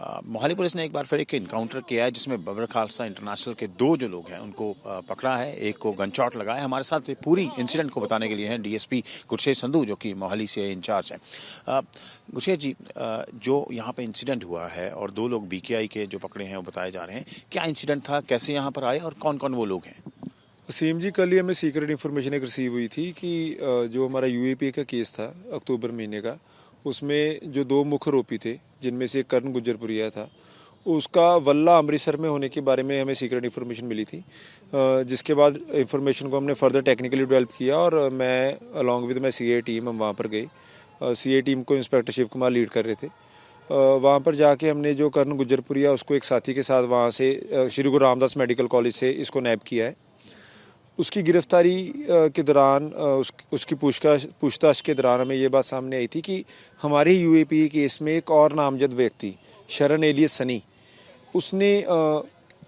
Mohali police ने एक बार फिर एक इनकाउंटर किया है जिसमें बबर खालसा इंटरनेशनल के दो जो लोग हैं उनको पकड़ा है, एक को गन शॉट लगा है। हमारे साथ पूरी इंसिडेंट को बताने के लिए हैं डीएसपी गुरशेर संधू जो कि मोहाली से इंचार्ज हैं। गुरशेर जी, जो यहाँ पे इंसिडेंट हुआ है और दो लोग बीकेआई के जो पकड़े हैं वो बताए जा रहे हैं, क्या इंसिडेंट था, कैसे यहाँ पर आए और कौन कौन वो लोग हैं? वसीम जी, कल ही हमें सीक्रेट इन्फॉर्मेशन एक रिसीव हुई थी कि जो हमारा यूएपी का केस था अक्टूबर महीने का, उसमें जो दो मुख्य आरोपी थे जिनमें से एक करण गुज्जरपुरिया था, उसका वल्ला अमृतसर में होने के बारे में हमें सीक्रेट इन्फॉर्मेशन मिली थी। जिसके बाद इन्फॉर्मेशन को हमने फर्दर टेक्निकली डेवलप किया और मैं along with my CI team हम वहाँ पर गए। सीआई टीम को इंस्पेक्टर शिव कुमार लीड कर रहे थे। वहाँ पर जाके हमने जो करण गुज्जरपुरिया उसको एक साथी के साथ वहाँ से श्री गुरु रामदास मेडिकल कॉलेज से इसको नैब किया है। उसकी गिरफ्तारी के दौरान उसकी पूछताछ के दौरान हमें ये बात सामने आई थी कि हमारे यूएपी केस में एक और नामजद व्यक्ति शरण एलियस सनी, उसने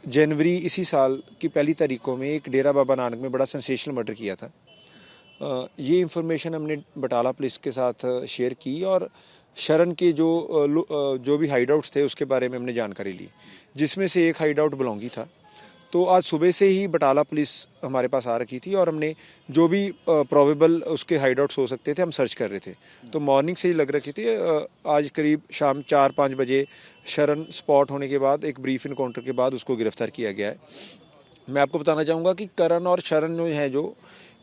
जनवरी इसी साल की पहली तारीखों में एक डेरा बाबा नानक में बड़ा सेंसेशनल मर्डर किया था। ये इंफॉर्मेशन हमने बटाला पुलिस के साथ शेयर की और शरण के जो भी हाइड आउट्स थे उसके बारे में हमने जानकारी ली, जिसमें से एक हाइड आउट बलौंगी था। तो आज सुबह से ही बटाला पुलिस हमारे पास आ रखी थी और हमने जो भी प्रोबेबल उसके हाइड आउट्स हो सकते थे हम सर्च कर रहे थे। तो मॉर्निंग से ही लग रखी थी। आज करीब शाम 4-5 बजे शरण स्पॉट होने के बाद एक ब्रीफ इनकाउंटर के बाद उसको गिरफ्तार किया गया है। मैं आपको बताना चाहूँगा कि करण और शरण जो है, जो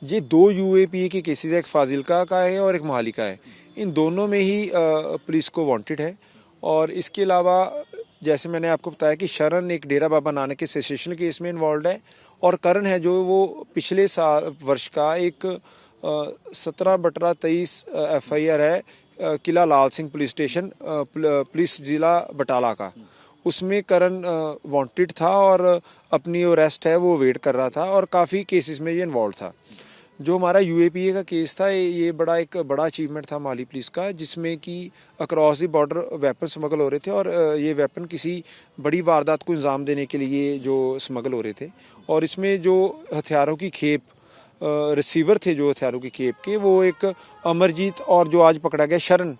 ये दो यूएपीए के केसेस, एक फाजिलका का है और एक मोहाली का है। इन दोनों में ही पुलिस को वांटेड है। और इसके अलावा जैसे मैंने आपको बताया कि शरण एक डेरा बाबा नानक के सेसेशन केस में इन्वॉल्व है और करण है जो वो पिछले वर्ष का एक 17/23 FIR है किला लाल सिंह पुलिस स्टेशन पुलिस जिला बटाला का। उसमें करण वांटेड था और अपनी अरेस्ट है वो वेट कर रहा था और काफ़ी केसेस में ये इन्वॉल्व था। जो हमारा यूएपीए का केस था ये एक बड़ा अचीवमेंट था मोहाली पुलिस का, जिसमें कि across the border weapon smuggle हो रहे थे और ये वेपन किसी बड़ी वारदात को अंजाम देने के लिए जो स्मगल हो रहे थे। और इसमें जो हथियारों की खेप रिसीवर थे, जो हथियारों की खेप के, वो एक अमरजीत और जो आज पकड़ा गया शरण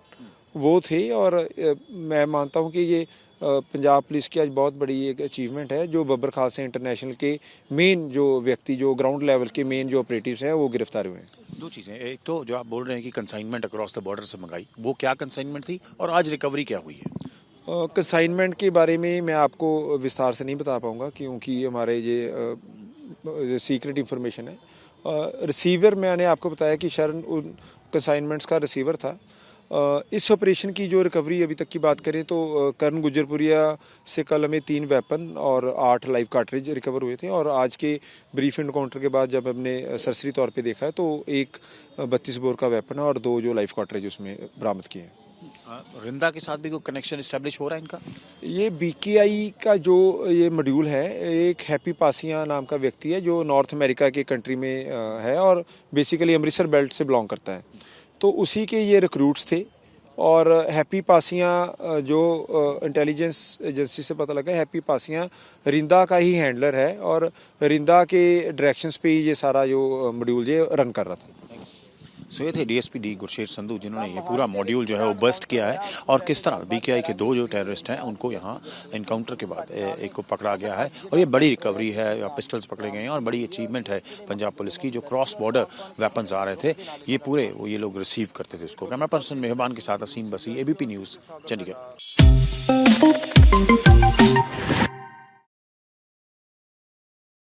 वो थे। और मैं मानता हूँ कि ये पंजाब पुलिस की आज बहुत बड़ी एक अचीवमेंट है जो बबर खालसा इंटरनेशनल के मेन जो व्यक्ति, जो ग्राउंड लेवल के मेन जो ऑपरेटिव्स हैं वो गिरफ्तार हुए हैं। दो चीज़ें, एक तो जो आप बोल रहे हैं कि कंसाइनमेंट अक्रॉस द बॉर्डर से मंगाई, वो क्या कंसाइनमेंट थी और आज रिकवरी क्या हुई है? कंसाइनमेंट के बारे में मैं आपको विस्तार से नहीं बता पाऊँगा क्योंकि हमारे ये सीक्रेट इन्फॉर्मेशन है। रिसीवर मैंने आपको बताया कि शरण उन कंसाइनमेंट्स का रिसीवर था। इस ऑपरेशन की जो रिकवरी अभी तक की बात करें तो करण गुज्जरपुरिया से कल हमें 3 वेपन और 8 लाइव कार्ट्रिज रिकवर हुए थे और आज के ब्रीफ इनकाउंटर के बाद जब हमने सरसरी तौर पे देखा है तो एक 32 बोर का वेपन और 2 जो लाइव कार्ट्रिज उसमें बरामद किए हैं। रिंदा के साथ भी कोई कनेक्शन इस्टेब्लिश हो रहा है इनका? ये बीकेआई का जो ये मॉड्यूल है, एक हैप्पी पासिया नाम का व्यक्ति है जो नॉर्थ अमेरिका के कंट्री में है और बेसिकली अमृतसर बेल्ट से बिलोंग करता है। तो उसी के ये रिक्रूट्स थे और हैप्पी पासिया जो इंटेलिजेंस एजेंसी से पता लगा, हैप्पी पासिया रिंदा का ही हैंडलर है और रिंदा के डायरेक्शंस पे ही ये सारा जो मॉड्यूल ये रन कर रहा था। सो ये थे डीएसपी डी गुरशेर संधू जिन्होंने ये पूरा मॉड्यूल जो है वो बस्ट किया है और किस तरह बीकेआई के दो जो टेररिस्ट हैं उनको यहाँ इनकाउंटर के बाद एक को पकड़ा गया है और ये बड़ी रिकवरी है, पिस्टल्स पकड़े गए हैं और बड़ी अचीवमेंट है पंजाब पुलिस की। जो क्रॉस बॉर्डर वेपन्स आ रहे थे ये पूरे ये लोग रिसीव करते थे उसको। कैमरा पर्सन मेहरबान के साथ असीम बसी, ABP न्यूज़, चंडीगढ़।